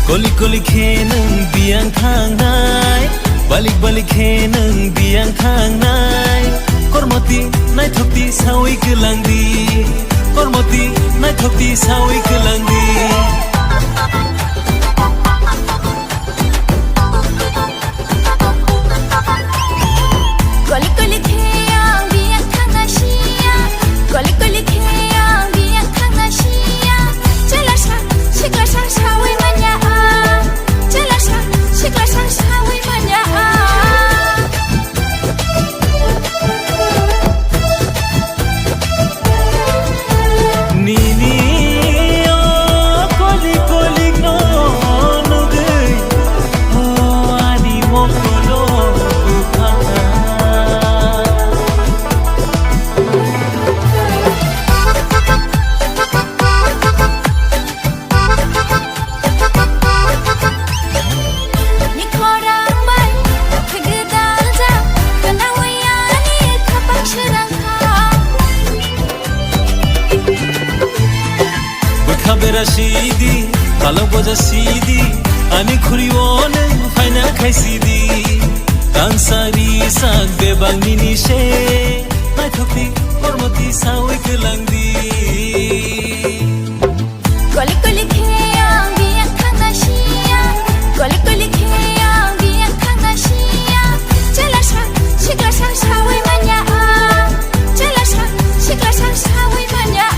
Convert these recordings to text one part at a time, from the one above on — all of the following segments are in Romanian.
Kolik kolik he nung biang thang nai balik balik he nung biang thang nai kormoti nai thokti sawi kelangdi kormoti nai thokti sawi kelangdi kolik kolik he yang biang thang asia kolik kolik he yang biang thang asia jelasha siklasha sawi manya jelasha siklasha sawi manya nini o kolik kolik no nugai o ani mokolo bukhana nikorang bai khagdal ja kalawayani khapak shrangha Khabera sidi, kalo boja sidi, ani khuri one, faina khai sidi. Kansari sak bebang nini she, nai thokti kormoti sawi kelangdi. kolik kolik he yang biang thang asia kolik kolik he yang biang thang asia jelasha siklasha sawi manya jelasha siklasha sawi manya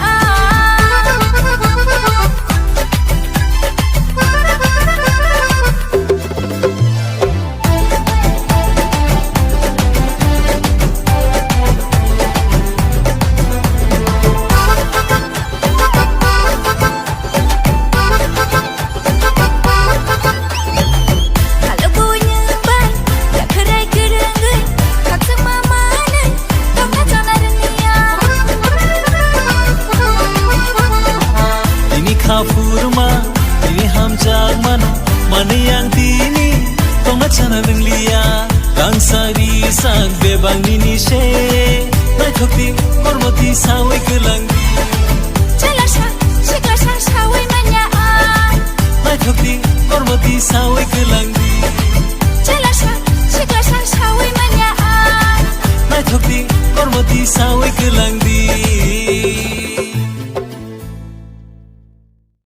kalau bunyi bai tak kerai kerenggai kak sama mana kau nak jangan dunia Ini khafurma, ini hamjak mana, mana yang tini, tonga chana lenglia. Kansari sak bebang nini she, nai thokti kormoti sawi kelangdi.